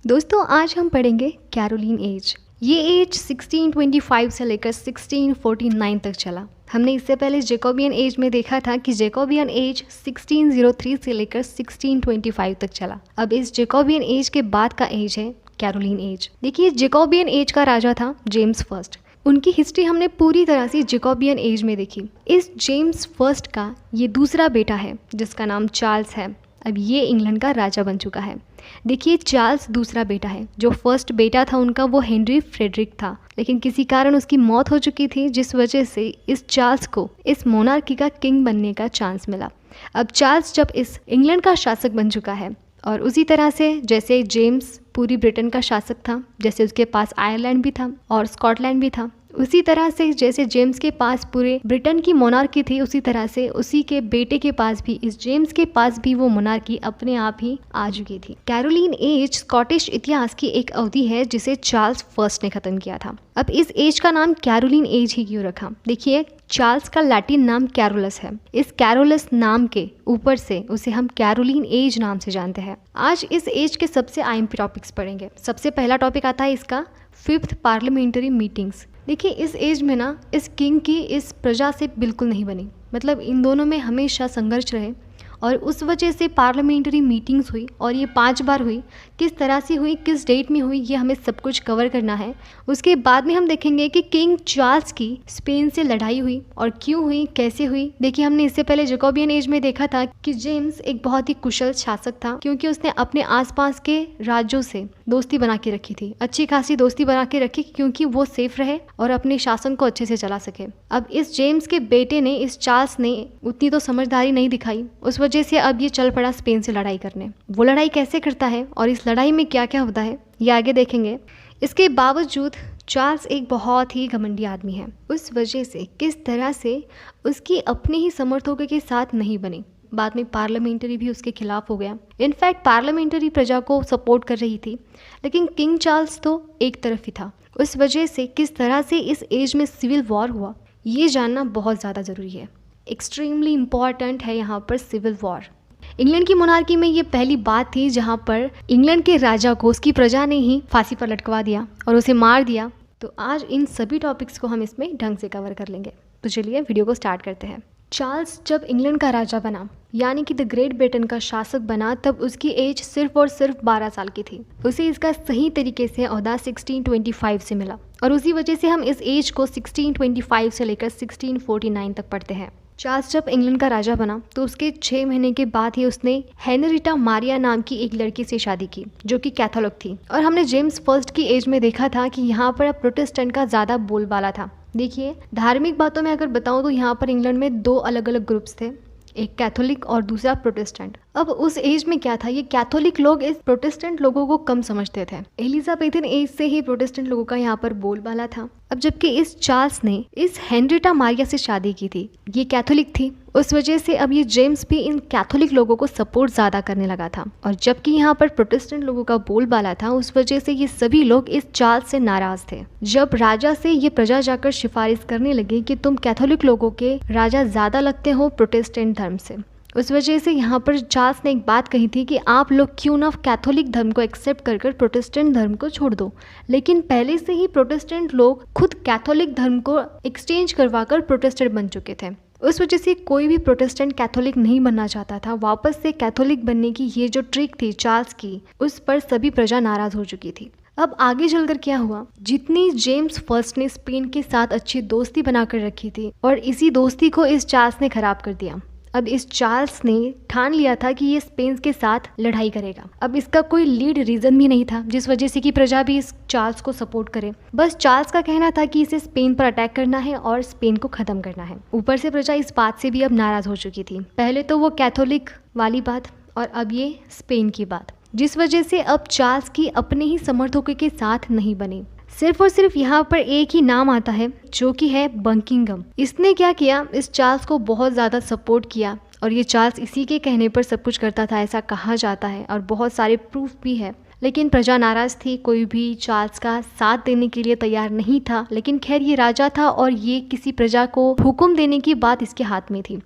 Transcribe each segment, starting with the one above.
दोस्तों आज हम पढ़ेंगे कैरोलिन एज। ये एज 1625 से लेकर 1649 तक चला। हमने इससे पहले जैकोबियन एज में देखा था कि जैकोबियन एज 1603 से लेकर 1625 तक चला। अब इस जैकोबियन एज के बाद का एज है कैरोलिन एज। देखिए, जैकोबियन एज का राजा था जेम्स फर्स्ट। उनकी हिस्ट्री हमने पूरी तरह से जैकोबियन एज में देखी। इस जेम्स फर्स्ट का ये दूसरा बेटा है जिसका नाम चार्ल्स है। अब ये इंग्लैंड का राजा बन चुका है। देखिए, चार्ल्स दूसरा बेटा है। जो फर्स्ट बेटा था उनका वो हेनरी फ्रेडरिक था, लेकिन किसी कारण उसकी मौत हो चुकी थी, जिस वजह से इस चार्ल्स को इस मोनार्की का किंग बनने का चांस मिला। अब चार्ल्स जब इस इंग्लैंड का शासक बन चुका है और उसी तरह से जैसे जेम्स पूरी ब्रिटेन का शासक था, जैसे उसके पास आयरलैंड भी था और स्कॉटलैंड भी था, उसी तरह से जैसे जेम्स के पास पूरे ब्रिटेन की मोनार्की थी, उसी तरह से उसी के बेटे के पास भी, इस जेम्स के पास भी वो मोनार्की अपने आप ही आ चुकी थी। कैरोलिन एज स्कॉटिश इतिहास की एक अवधि है जिसे चार्ल्स फर्स्ट ने खत्म किया था। अब इस एज का नाम कैरोलिन एज ही क्यों रखा? देखिए, चार्ल्स का लैटिन नाम कैरोलस है। इस कैरोलस नाम के ऊपर से उसे हम कैरोलिन एज नाम से जानते हैं। आज इस एज के सबसे अहम टॉपिक्स पढ़ेंगे। सबसे पहला टॉपिक आता है इसका 5th पार्लियामेंट्री मीटिंग्स। देखिए, इस एज में ना इस किंग की इस प्रजा से बिल्कुल नहीं बनी, मतलब इन दोनों में हमेशा संघर्ष रहे और उस वजह से पार्लियामेंट्री मीटिंग्स हुई और ये 5 बार हुई। किस तरह से हुई, किस डेट में हुई, ये हमें सब कुछ कवर करना है। उसके बाद में हम देखेंगे कि किंग चार्ल्स की स्पेन से लड़ाई हुई और क्यों हुई, कैसे हुई। देखिए, हमने इससे पहले जैकोबियन एज में देखा था कि जेम्स एक बहुत ही कुशल शासक था, क्योंकि उसने अपने आसपास के राज्यों से दोस्ती बना के रखी थी, अच्छी खासी दोस्ती बना के रखी, क्योंकि वो सेफ रहे और अपने शासन को अच्छे से चला सके। अब इस जेम्स के बेटे ने, इस चार्ल्स ने उतनी तो समझदारी नहीं दिखाई, उस वजह से अब ये चल पड़ा स्पेन से लड़ाई करने। वो लड़ाई कैसे करता है और इस लड़ाई में क्या क्या होता है ये आगे देखेंगे। इसके बावजूद चार्ल्स एक बहुत ही घमंडी आदमी है। उस वजह से किस तरह से उसकी अपने ही समर्थकों के साथ नहीं बनी। बाद में पार्लियामेंट्री भी उसके खिलाफ हो गया। इनफैक्ट पार्लियामेंट्री प्रजा को सपोर्ट कर रही थी, लेकिन किंग चार्ल्स तो एक तरफ ही था। उस वजह से किस तरह से इस एज में सिविल वॉर हुआ ये जानना बहुत ज़्यादा ज़रूरी है। एक्सट्रीमली इम्पॉर्टेंट है यहाँ पर सिविल वॉर। इंग्लैंड की मोनार्की में ये पहली बात थी जहाँ पर इंग्लैंड के राजा को उसकी प्रजा ने ही फांसी पर लटकवा दिया और उसे मार दिया। तो आज इन सभी टॉपिक्स को हम इसमें ढंग से कवर कर लेंगे। तो चलिए वीडियो को स्टार्ट करते हैं। चार्ल्स जब इंग्लैंड का राजा बना, यानी कि द ग्रेट ब्रिटेन का शासक बना, तब उसकी एज सिर्फ और सिर्फ 12 साल की थी। उसे इसका सही तरीके से ओहदा 1625 से मिला और उसी वजह से हम इस एज को 1625 से लेकर 1649 तक पढ़ते हैं। चार्ल्स जब इंग्लैंड का राजा बना तो उसके 6 महीने के बाद ही उसने हेनरिटा मारिया नाम की एक लड़की से शादी की जो कि कैथोलिक थी। और हमने जेम्स फर्स्ट की एज में देखा था कि यहाँ पर अब प्रोटेस्टेंट का ज़्यादा बोलबाला था। देखिए, धार्मिक बातों में अगर बताऊं तो यहाँ पर इंग्लैंड में 2 अलग अलग ग्रुप्स थे, एक कैथोलिक और दूसरा प्रोटेस्टेंट। अब उस एज में क्या था, ये कैथोलिक लोग इस प्रोटेस्टेंट लोगों को कम समझते थे। एलिजाबेथन एज से ही प्रोटेस्टेंट लोगों का यहाँ पर बोलबाला था। अब जबकि इस चार्ल्स ने इस हेनरिटा मारिया से शादी की थी, ये कैथोलिक थी, उस वजह से अब ये जेम्स भी इन कैथोलिक लोगों को सपोर्ट ज़्यादा करने लगा था। और जबकि यहाँ पर प्रोटेस्टेंट लोगों का बोलबाला था, उस वजह से ये सभी लोग इस चार्ल्स से नाराज थे। जब राजा से ये प्रजा जाकर सिफारिश करने लगी कि तुम कैथोलिक लोगों के राजा ज़्यादा लगते हो प्रोटेस्टेंट धर्म से, उस वजह से यहाँ पर चार्ल्स ने एक बात कही थी कि आप लोग क्यों ना कैथोलिक धर्म को एक्सेप्ट कर प्रोटेस्टेंट धर्म को छोड़ दो। लेकिन पहले से ही प्रोटेस्टेंट लोग खुद कैथोलिक धर्म को एक्सचेंज करवाकर प्रोटेस्टेंट बन चुके थे। उस वजह से कोई भी प्रोटेस्टेंट कैथोलिक नहीं बनना चाहता था। वापस से कैथोलिक बनने की ये जो ट्रिक थी चार्ल्स की, उस पर सभी प्रजा नाराज हो चुकी थी। अब आगे चलकर क्या हुआ, जितनी जेम्स फर्स्ट ने स्पेन के साथ अच्छी दोस्ती बनाकर रखी थी और इसी दोस्ती को इस चार्ल्स ने खराब कर दिया। अब इस चार्ल्स ने ठान लिया था कि ये स्पेन के साथ लड़ाई करेगा। अब इसका कोई लीड रीजन भी नहीं था जिस वजह से कि प्रजा भी इस चार्ल्स को सपोर्ट करे। बस चार्ल्स का कहना था कि इसे स्पेन पर अटैक करना है और स्पेन को खत्म करना है। ऊपर से प्रजा इस बात से भी अब नाराज हो चुकी थी। पहले तो वो कैथोलिक वाली बात और अब ये स्पेन की बात, जिस वजह से अब चार्ल्स की अपने ही समर्थकों के साथ नहीं बनी। सिर्फ और सिर्फ यहाँ पर एक ही नाम आता है जो कि है बकिंघम। इसने क्या किया, इस चार्ल्स को बहुत ज़्यादा सपोर्ट किया और ये चार्ल्स इसी के कहने पर सब कुछ करता था, ऐसा कहा जाता है और बहुत सारे प्रूफ भी है। लेकिन प्रजा नाराज थी, कोई भी चार्ल्स का साथ देने के लिए तैयार नहीं था। लेकिन खैर ये राजा था और ये किसी प्रजा को हुक्म देने की बात इसके हाथ में थी।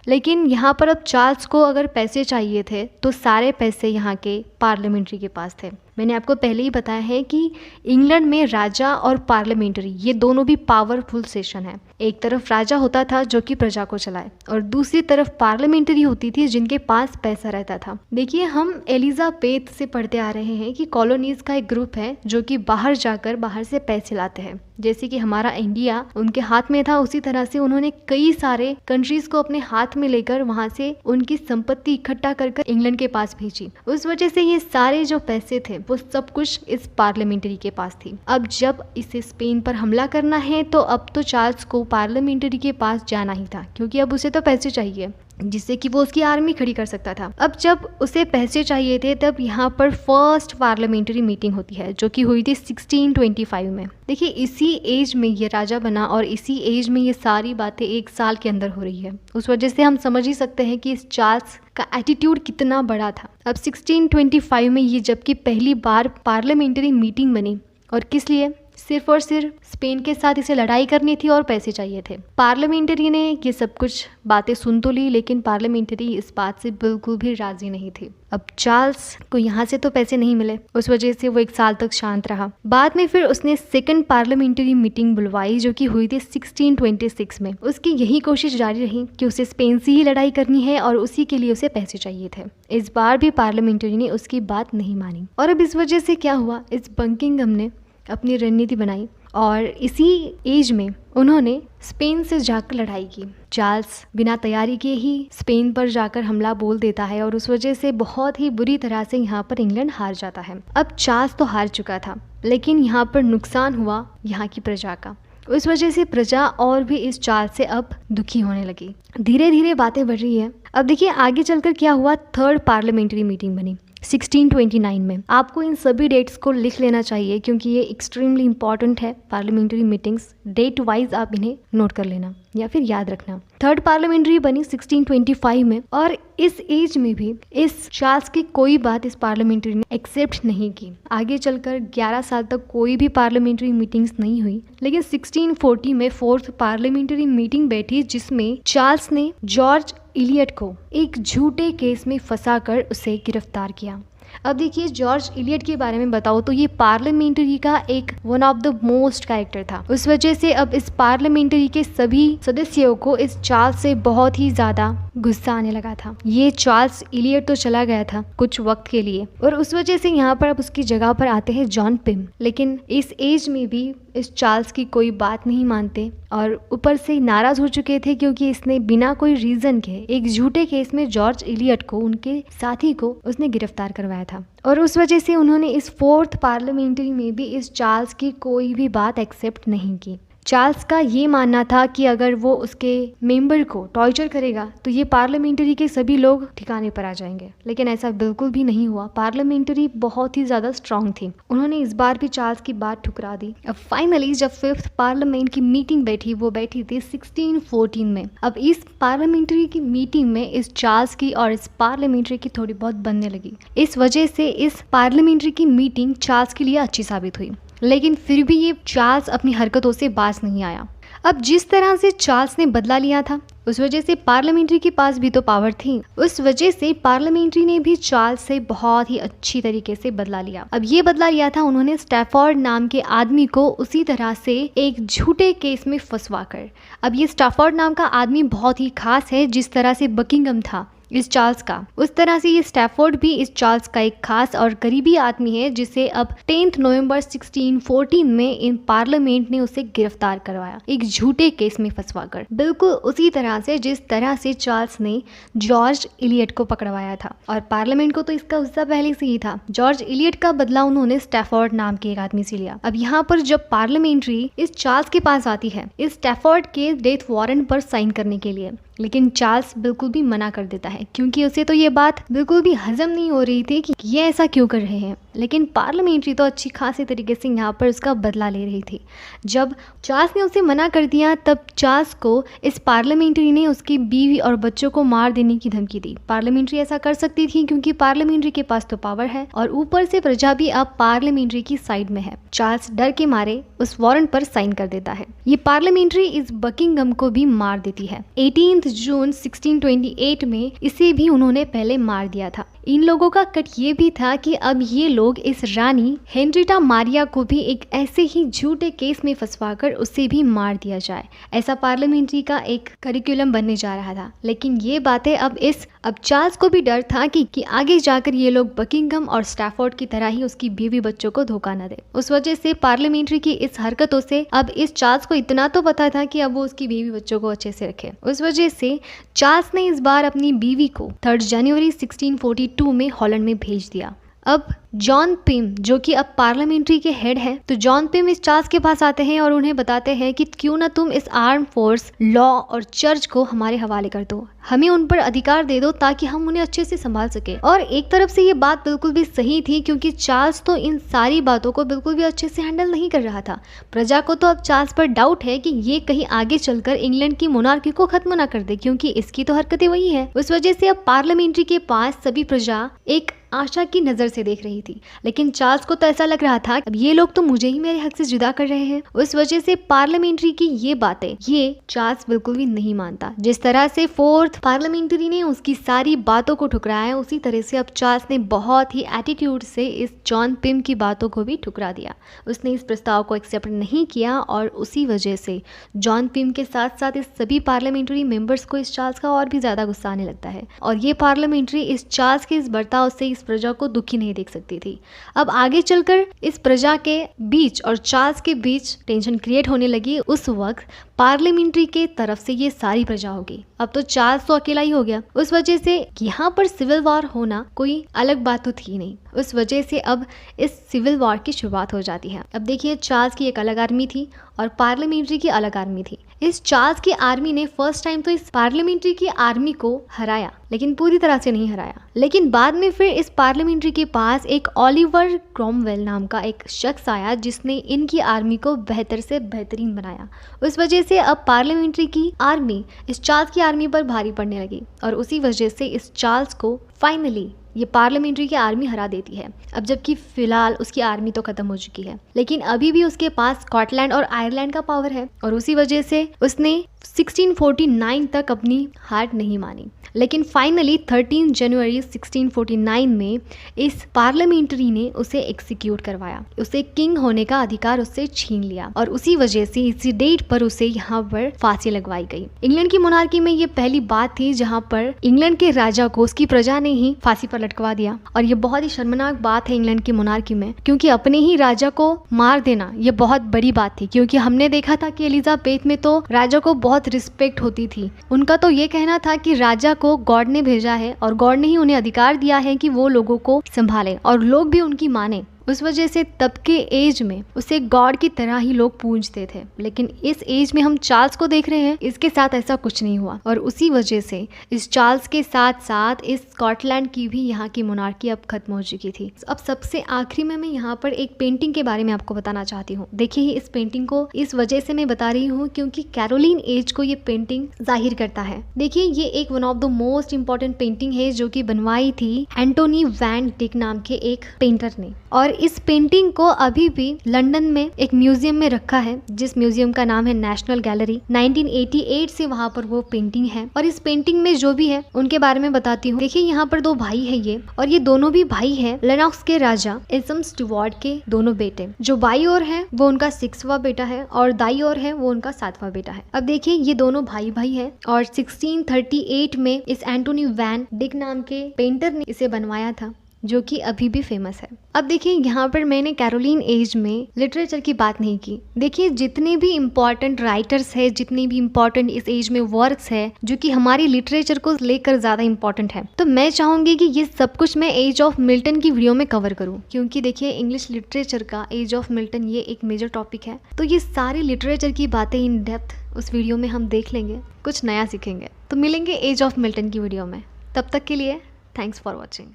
लेकिन यहाँ पर अब चार्ल्स को अगर पैसे चाहिए थे तो सारे पैसे यहाँ के पार्लियामेंट्री के पास थे। मैंने आपको पहले ही बताया है कि इंग्लैंड में राजा और पार्लियामेंट्री ये दोनों भी पावरफुल सेशन है। एक तरफ राजा होता था जो कि प्रजा को चलाए और दूसरी तरफ पार्लियामेंट्री होती थी जिनके पास पैसा रहता था। देखिए, हम एलिजाबेथ से पढ़ते आ रहे हैं कि कॉलोनीज का एक ग्रुप है जो कि बाहर जाकर बाहर से पैसे लाते हैं। जैसे कि हमारा इंडिया उनके हाथ में था, उसी तरह से उन्होंने कई सारे कंट्रीज को अपने हाथ में लेकर वहां से उनकी संपत्ति इकट्ठा कर इंग्लैंड के पास भेजी। उस वजह से ये सारे जो पैसे थे वो सब कुछ इस पार्लियामेंट्री के पास थी। अब जब इसे स्पेन पर हमला करना है तो अब तो चार्ल्स को पार्लियामेंट्री के पास जाना ही था, क्योंकि अब उसे तो पैसे चाहिए जिससे कि वो उसकी आर्मी खड़ी कर सकता था। अब जब उसे पैसे चाहिए थे तब यहाँ पर फर्स्ट पार्लियामेंट्री मीटिंग होती है जो कि हुई थी 1625 में। देखिए, इसी एज में ये राजा बना और इसी एज में ये सारी बातें एक साल के अंदर हो रही है। उस वजह से हम समझ ही सकते हैं कि इस चार्ल्स का एटीट्यूड कितना बड़ा था। अब 1625 में ये जबकि पहली बार पार्लियामेंट्री मीटिंग बनी, और किस लिए? सिर्फ और सिर्फ स्पेन के साथ इसे लड़ाई करनी थी और पैसे चाहिए थे। पार्लियामेंट्री ने ये सब कुछ बातें सुन तो ली, लेकिन पार्लियामेंट्री इस बात से बिल्कुल भी राजी नहीं थी। अब चार्ल्स को यहाँ से तो पैसे नहीं मिले, उस वजह से वो एक साल तक शांत रहा। बाद में फिर उसने सेकंड पार्लियामेंट्री मीटिंग बुलवाई जो कि हुई थी 1626 में। उसकी यही कोशिश जारी रही कि उसे स्पेन से ही लड़ाई करनी है और उसी के लिए उसे पैसे चाहिए थे। इस बार भी पार्लियामेंट्री ने उसकी बात नहीं मानी और अब इस वजह से क्या हुआ, इस बकिंघम ने अपनी रणनीति बनाई और इसी एज में उन्होंने स्पेन से जाकर लड़ाई की। चार्ल्स बिना तैयारी के ही स्पेन पर जाकर हमला बोल देता है और उस वजह से बहुत ही बुरी तरह से यहाँ पर इंग्लैंड हार जाता है। अब चार्ल्स तो हार चुका था, लेकिन यहाँ पर नुकसान हुआ यहाँ की प्रजा का। उस वजह से प्रजा और भी इस चार्ल्स से अब दुखी होने लगी। धीरे धीरे बातें बढ़ रही है। अब देखिए आगे चलकर क्या हुआ। थर्ड पार्लियामेंट्री मीटिंग बनी 1629 में। आपको इन सभी डेट्स को लिख लेना चाहिए क्योंकि ये एक्सट्रीमली इंपॉर्टेंट है। पार्लियामेंट्री मीटिंग्स डेट वाइज आप इन्हें नोट कर लेना या फिर याद रखना। थर्ड पार्लियामेंट्री बनी 1625 में और इस एज में भी इस चार्ल्स की कोई बात इस पार्लियामेंट्री ने एक्सेप्ट नहीं की। आगे चलकर 11 साल तक कोई भी पार्लियामेंट्री मीटिंग्स नहीं हुई, लेकिन 1640 में फोर्थ पार्लियामेंट्री मीटिंग बैठी जिसमें चार्ल्स ने जॉर्ज इलियट को एक झूठे केस में फंसाकर उसे गिरफ्तार किया। अब देखिए जॉर्ज इलियट के बारे में बताओ तो ये पार्लियामेंट्री का एक one of the most character था। उस वजह से अब इस पार्लियामेंट्री के सभी सदस्यों को इस चार्ल्स से बहुत ही ज्यादा गुस्सा आने लगा था। ये चार्ल्स इलियट तो चला गया था कुछ वक्त के लिए और उस वजह से यहाँ पर अब उसकी जगह पर आते हैं जॉन पिम। लेकिन इस एज में भी इस चार्ल्स की कोई बात नहीं मानते और ऊपर से नाराज हो चुके थे क्योंकि इसने बिना कोई रीजन के एक झूठे केस में जॉर्ज इलियट को, उनके साथी को, उसने गिरफ्तार करवाया था और उस वजह से उन्होंने इस फोर्थ पार्लियामेंट्री में भी इस चार्ल्स की कोई भी बात एक्सेप्ट नहीं की। चार्ल्स का ये मानना था कि अगर वो उसके मेंबर को टॉर्चर करेगा तो ये पार्लियामेंट्री के सभी लोग ठिकाने पर आ जाएंगे, लेकिन ऐसा बिल्कुल भी नहीं हुआ। पार्लियामेंट्री बहुत ही ज्यादा स्ट्रांग थी, उन्होंने इस बार भी चार्ल्स की बात ठुकरा दी। अब फाइनली जब फिफ्थ पार्लियामेंट की मीटिंग बैठी वो बैठी थी 1614 में। अब इस पार्लियामेंट्री की मीटिंग में इस चार्ल्स की और इस पार्लियामेंट्री की थोड़ी बहुत बनने लगी। इस वजह से इस पार्लियामेंट्री की मीटिंग चार्ल्स के लिए अच्छी साबित हुई, लेकिन फिर भी ये चार्ल्स अपनी हरकतों से बाज नहीं आया। अब जिस तरह से चार्ल्स ने बदला लिया था उस वजह से पार्लियामेंट्री के पास भी तो पावर थी, उस वजह से पार्लियामेंट्री ने भी चार्ल्स से बहुत ही अच्छी तरीके से बदला लिया। अब ये बदला लिया था उन्होंने स्टैफोर्ड नाम के आदमी को उसी तरह से एक झूठे केस में फंसवा कर। अब ये स्टैफोर्ड नाम का आदमी बहुत ही खास है, जिस तरह से बकिंघम था इस चार्ल्स का, उस तरह से ये स्टैफोर्ड भी इस चार्ल्स का एक खास और करीबी आदमी है जिसे अब 10 नवंबर 1614 में इन पार्लियामेंट ने उसे गिरफ्तार करवाया एक झूठे केस में फंसवाकर, बिल्कुल उसी तरह से जिस तरह से चार्ल्स ने जॉर्ज इलियट को पकड़वाया था। और पार्लियामेंट को तो इसका गुस्सा पहले से ही था। जॉर्ज इलियट का बदला उन्होंने स्टैफोर्ड नाम के एक आदमी से लिया। अब यहाँ पर जब पार्लियामेंट्री इस चार्ल्स के पास आती है इस स्टैफोर्ड के डेथ वारंट पर साइन करने के लिए, लेकिन चार्ल्स बिल्कुल भी मना कर देता है क्योंकि उसे तो ये बात बिल्कुल भी हजम नहीं हो रही थी कि ये ऐसा क्यों कर रहे हैं। लेकिन पार्लियामेंट्री तो अच्छी खासी तरीके से यहाँ पर उसका बदला ले रही थी। जब चार्ल्स ने उसे मना कर दिया तब चार्ल्स को इस पार्लियामेंट्री ने उसकी बीवी और बच्चों को मार देने की धमकी दी। पार्लियामेंट्री ऐसा कर सकती थी क्योंकि पार्लियामेंट्री के पास तो पावर है और ऊपर से प्रजा भी अब पार्लियामेंट्री की साइड में है। चार्ल्स डर के मारे उस वारंट पर साइन कर देता है। ये पार्लियामेंट्री इस बकिंघम को भी मार देती है। 18 जून 1628 में इसे भी उन्होंने पहले मार दिया था। इन लोगों का कट ये भी था कि अब ये लोग इस रानी हेनरिटा मारिया को भी एक ऐसे ही झूठे केस में फंसवाकर उसे भी मार दिया जाए, ऐसा पार्लियामेंट्री का एक करिकुलम बनने जा रहा था। लेकिन ये बातें अब चार्ल्स को भी डर था कि आगे जाकर ये लोग बकिंघम और स्टैफोर्ड की तरह ही उसकी बीवी बच्चों को धोखा न दे। उस वजह से पार्लियामेंट्री की इस हरकतों से अब इस चार्ल्स को इतना तो पता था कि अब वो उसकी बीवी बच्चों को अच्छे से रखे। उस वजह से चार्ल्स ने इस बार अपनी बीवी को 3 जनवरी 1642 में हॉलैंड में भेज दिया। अब जॉन पिम जो कि अब पार्लियामेंट्री के हेड है, तो जॉन पिम इस चार्ल्स के पास आते हैं और उन्हें बताते हैं कि क्यों ना तुम इस आर्म फोर्स, लॉ और चर्च को हमारे हवाले कर दो, हमें उन पर अधिकार दे दो ताकि हम उन्हें अच्छे से संभाल सके। और एक तरफ से ये बात बिल्कुल भी सही थी, क्योंकि चार्ल्स तो इन सारी बातों को बिल्कुल भी अच्छे से हैंडल नहीं कर रहा था। प्रजा को तो अब चार्ल्स पर डाउट है कि ये कहीं आगे चलकर इंग्लैंड की मोनार्की को खत्म ना कर दे, क्योंकि इसकी तो हरकतें वही है। उस वजह से अब पार्लियामेंट्री के पास सभी प्रजा एक आशा की नजर से देख रही थी। लेकिन चार्ल्स को तो ऐसा लग रहा था अब ये लोग तो मुझे ही मेरे हक से जुदा कर रहे हैं। उस वजह से पार्लियामेंट्री की ये बातें ये चार्ल्स बिल्कुल भी नहीं मानता। जिस तरह से फोर्थ पार्लियामेंट्री ने उसकी सारी बातों को ठुकराया, उसी तरह से अब चार्ल्स ने बहुत ही एटीट्यूड से इस जॉन पिम की बातों को भी ठुकरा दिया। उसने इस प्रस्ताव को एक्सेप्ट नहीं किया और उसी वजह से जॉन पिम के साथ साथ इस सभी पार्लियामेंट्री मेंबर्स को इस चार्ल्स का और भी ज्यादा गुस्सा आने लगता है। और ये पार्लियामेंट्री इस चार्ल्स के इस बर्ताव से इस प्रजा को दुखी नहीं देख सकती थी। अब आगे चलकर इस प्रजा के बीच और चार्ल्स के बीच टेंशन क्रिएट होने लगी। उस वक्त पार्लियामेंट्री के तरफ से ये सारी प्रजा होगी, अब तो चार्ल्स तो अकेला ही हो गया। उस वजह से यहाँ पर सिविल वॉर होना कोई अलग बात तो थी नहीं। उस वजह से अब इस सिविल वॉर की शुरुआत हो जाती है। अब देखिए, चार्ल्स की एक अलग आर्मी थी और पार्लियामेंट्री की अलग आर्मी थी। इस चार्ल्स की आर्मी ने फर्स्ट टाइम तो इस पार्लियामेंट्री की आर्मी को हराया, लेकिन पूरी तरह से नहीं हराया। लेकिन बाद में फिर इस पार्लियामेंट्री के पास एक ओलिवर क्रॉमवेल नाम का एक शख्स आया जिसने इनकी आर्मी को बेहतर से बेहतरीन बनाया। उस वजह से अब पार्लियामेंट्री की आर्मी इस चार्ल्स की आर्मी पर भारी पड़ने लगी और उसी वजह से इस चार्ल्स को फाइनली ये पार्लियामेंट्री की आर्मी हरा देती है। अब जबकि फिलहाल उसकी आर्मी तो खत्म हो चुकी है, लेकिन अभी भी उसके पास स्कॉटलैंड और आयरलैंड का पावर है और उसी वजह से उसने 1649 तक अपनी हार नहीं मानी। लेकिन फाइनली 13 जनवरी 1649 में इस पार्लियामेंट्री ने उसे एग्जीक्यूट करवाया, उसे किंग होने का अधिकार उससे छीन लिया और उसी वजह से इसी डेट पर उसे यहाँ पर फांसी लगवाई गई। इंग्लैंड की मोनार्की में ये पहली बात थी जहाँ पर इंग्लैंड के राजा को उसकी प्रजा ने ही फांसी पर लटकवा दिया और ये बहुत ही शर्मनाक बात है इंग्लैंड की मोनार्की में, क्योंकि अपने ही राजा को मार देना ये बहुत बड़ी बात थी। क्योंकि हमने देखा था कि एलिजाबेथ में तो राजा को बहुत रिस्पेक्ट होती थी। उनका तो ये कहना था कि राजा को गॉड ने भेजा है और गॉड ने ही उन्हें अधिकार दिया है कि वो लोगों को संभाले और लोग भी उनकी माने। उस वजह से तब के एज में उसे गॉड की तरह ही लोग पूजते थे। लेकिन इस एज में हम चार्ल्स को देख रहे हैं, इसके साथ ऐसा कुछ नहीं हुआ और उसी वजह से इस चार्ल्स के साथ साथ इस स्कॉटलैंड की भी यहाँ की मोनार्की अब खत्म हो चुकी थी। अब सबसे आखिरी में मैं यहाँ पर एक पेंटिंग के बारे में आपको बताना चाहती हूँ। देखिए, इस पेंटिंग को इस वजह से मैं बता रही हूँ क्योंकि कैरोलिन एज को ये पेंटिंग जाहिर करता है। देखिए, ये एक one of the most important painting है जो कि बनवाई थी एंटोनी वैन डिक नाम के एक पेंटर ने, और इस पेंटिंग को अभी भी लंदन में एक म्यूजियम में रखा है जिस म्यूजियम का नाम है नेशनल गैलरी। 1988 से वहाँ पर वो पेंटिंग है और इस पेंटिंग में जो भी है उनके बारे में बताती हूँ। देखिए, यहाँ पर दो भाई है ये, और ये दोनों भी भाई है लेनॉक्स के राजा एसम स्टुअर्ट के दोनों बेटे। जो बाई ओर है वो उनका 6वां बेटा है और दाई ओर है वो उनका 7वां बेटा है। अब देखिए, ये दोनों भाई भाई है और 1638 में इस एंटोनी वैन डिक नाम के पेंटर ने इसे बनवाया था जो कि अभी भी फेमस है। अब देखिए, यहाँ पर मैंने कैरोलिन एज में लिटरेचर की बात नहीं की। देखिए, जितने भी इम्पोर्टेंट राइटर्स है, जितने भी इम्पोर्टेंट इस एज में वर्क्स है जो कि हमारी लिटरेचर को लेकर ज्यादा इम्पोर्टेंट है, तो मैं चाहूंगी कि ये सब कुछ मैं एज ऑफ मिल्टन की वीडियो में कवर करूँ, क्योंकि देखिए, इंग्लिश लिटरेचर का एज ऑफ मिल्टन ये एक मेजर टॉपिक है। तो ये सारी लिटरेचर की बातें इन डेप्थ उस वीडियो में हम देख लेंगे, कुछ नया सीखेंगे। तो मिलेंगे एज ऑफ मिल्टन की वीडियो में। तब तक के लिए थैंक्स फॉर वॉचिंग।